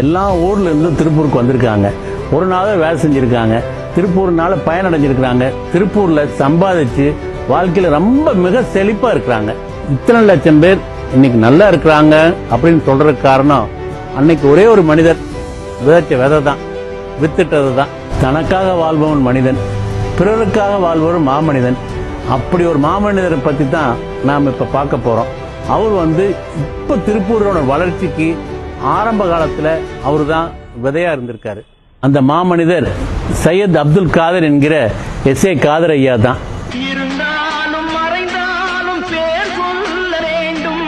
எல்லா ஊர்ல இருந்தும் திருப்பூருக்கு வந்திருக்காங்க. ஒரு நாள் வேலை செஞ்சிருக்காங்க. திருப்பூர்னால பயனடைஞ்சிருக்கிறாங்க. திருப்பூர்ல சம்பாதிச்சு வாழ்க்கையில ரொம்ப மிக செழிப்பா இருக்கிறாங்க. இத்தனை லட்சம் பேர் இன்னைக்கு நல்லா இருக்கிறாங்க அப்படின்னு சொல்றதுக்கு காரணம், அன்னைக்கு ஒரே ஒரு மனிதர் விதைச்ச விதை தான், வித்துட்டது தான். தனக்காக வாழ்பவன் மனிதன், பிறருக்காக வாழ்பவன் மாமனிதன். அப்படி ஒரு மாமனிதரை பத்தி தான் நாம் இப்ப பார்க்க போறோம். அவர் இப்ப திருப்பூரோட வளர்ச்சிக்கு ஆரம்ப காலத்துல அவரு தான் விதையா இருந்திருக்காரு. அந்த மாமனிதர் சையத் அப்துல் காதர் என்கிற எஸ்.ஏ. காதர் ஐயா தான். இருந்தாலும் மறைந்தாலும் பேர் சொல்ல வேண்டும்,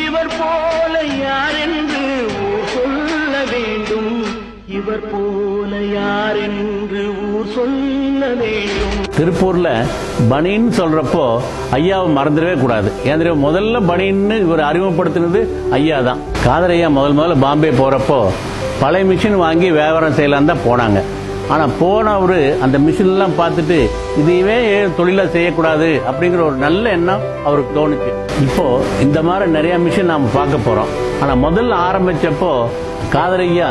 இவர் போல யார் என்று ஊர் சொல்ல வேண்டும், இவர் போல யார் என்று ஊர் சொல்ல வேண்டும். திருப்பூர்ல பனின்னு சொல்றப்போ ஐயாவை மறந்துடவே கூடாது. ஏன் முதல்ல பனின்னு இவர் அறிமுகப்படுத்தினது ஐயா தான். காதர் ஐயா முதல்ல பாம்பே போறப்போ பழைய மிஷின் வாங்கி வியாபாரம் செய்யலாம் தான் போனாங்க. ஆனா போனவரு அந்த மிஷின் எல்லாம் பார்த்துட்டு இதுவே தொழிலா செய்யக்கூடாது அப்படிங்கிற ஒரு நல்ல எண்ணம் அவருக்கு தோணுச்சு. இப்போ இந்த மாதிரி நிறைய மிஷின் நாம பார்க்க போறோம். ஆனா முதல்ல ஆரம்பிச்சப்போ காதர் ஐயா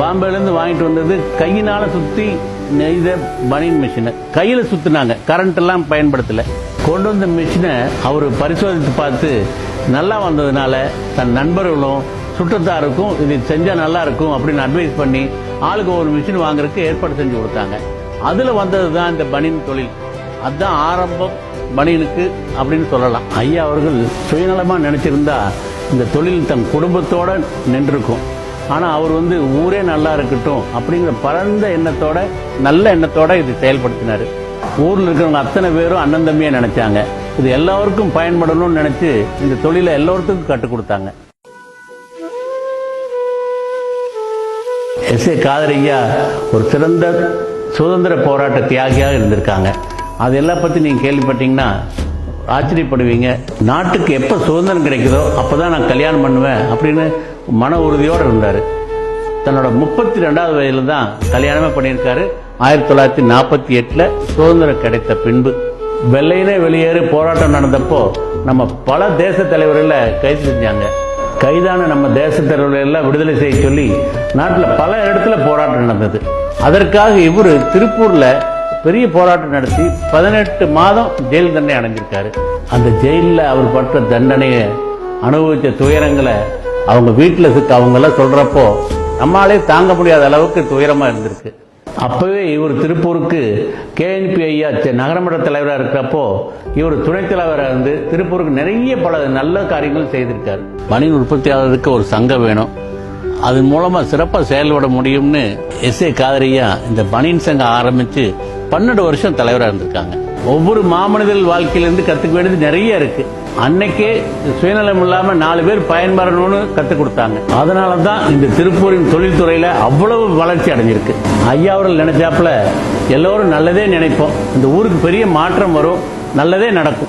பாம்பேல இருந்து வாங்கிட்டு வந்தது கையினால சுத்தி நெய்த பனியன் மிஷினை கையில சுத்தினாங்க. கரண்ட் எல்லாம் பயன்படுத்தல. கொண்டு வந்த மிஷினை அவரு பரிசோதித்து பார்த்து நல்லா வந்ததுனால தன் நண்பர்களும் சுற்றத்தாருக்கும் இது செஞ்சா நல்லா இருக்கும் அப்படின்னு அட்வைஸ் பண்ணி ஆளுக்கு ஒரு மிஷின் வாங்குறதுக்கு ஏற்பாடு செஞ்சு கொடுத்தாங்க. அதுல வந்ததுதான் இந்த பனியன் தொழில். அதுதான் ஆரம்பம் பனியனுக்கு அப்படின்னு சொல்லலாம். ஐயா அவர்கள் சுயநலமா நினைச்சிருந்தா இந்த தொழில் தன் குடும்பத்தோட நின்றுக்கும். ஆனா அவர் ஊரே நல்லா இருக்கட்டும் அப்படிங்கிற பரந்த எண்ணத்தோட, நல்ல எண்ணத்தோட இது செயல்படுத்தினாரு. ஊர்ல இருக்கிறவங்க அத்தனை பேரும் அண்ணன் தம்பியா நினைச்சாங்க. இது எல்லாருக்கும் பயன்படணும்னு நினைச்சு இந்த தொழிலை எல்லோருக்கும் கற்றுக் கொடுத்தாங்க. எஸ்.ஏ. காதர் ஐயா ஒரு சிறந்த சுதந்திர போராட்ட தியாகியாக இருந்திருக்காங்க. அதெல்லாம் பத்தி நீங்க கேள்விப்பட்டீங்கன்னா ஆச்சரியப்படுவீங்க. நாட்டுக்கு எப்ப சுதந்திரம் கிடைக்குதோ அப்பதான் நான் கல்யாணம் பண்ணுவேன் அப்படின்னு மன உறுதியோடு இருந்தாரு. தன்னோட 32வது வயதுல தான் கல்யாணமே பண்ணியிருக்காரு. 1948 சுதந்திரம் கிடைத்த பின்பு வெள்ளையிலே வெளியேறு போராட்டம் நடந்தப்போ நம்ம பல தேச தலைவர்களை கைது செஞ்சாங்க. கைதான நம்ம தேச தலைவர்கள் எல்லாம் விடுதலை செய்ய சொல்லி நாட்டுல பல இடத்துல போராட்டம் நடந்தது. அதற்காக இவரு திருப்பூர்ல பெரிய போராட்டம் நடத்தி 18 மாதம் ஜெயில் தண்டனை அடைஞ்சிருக்காரு. அந்த ஜெயில அவர் பட்ட தண்டனையை அனுபவிச்ச துயரங்களை அவங்க வீட்டுல அவங்க எல்லாம் சொல்றப்போ நம்மளாலே தாங்க முடியாத அளவுக்கு துயரமா இருந்திருக்கு. அப்பவே இவர் திருப்பூருக்கு KNP ஐயா நகரமன்ற தலைவராக இருக்கிறப்போ இவர் துணைத் தலைவராக இருந்து திருப்பூருக்கு நிறைய பல நல்ல காரியங்கள் செய்திருக்காரு. பனியன் உற்பத்தியாளருக்கு ஒரு சங்கம் வேணும், அதன் மூலமா சிறப்பா செயல்பட முடியும்னு எஸ்.ஏ. காதர் ஐயா இந்த பனியன் சங்கம் ஆரம்பிச்சு 12 வருஷம் தலைவராக இருந்திருக்காங்க. ஒவ்வொரு மாமனிதர்கள் வாழ்க்கையிலிருந்து கத்துக்க வேண்டியது நிறைய இருக்கு. அன்னைக்கே சுயநலம் இல்லாம 4 பேர் பயன்பெறணும்னு கத்துக் கொடுத்தாங்க. அதனாலதான் இந்த திருப்பூரின் தொழில்துறையில அவ்வளவு வளர்ச்சி அடைஞ்சிருக்கு. ஐயா அவர்கள் நினைச்சாப்புல எல்லோரும் நல்லதே நினைப்போம், இந்த ஊருக்கு பெரிய மாற்றம் வரும், நல்லதே நடக்கும்.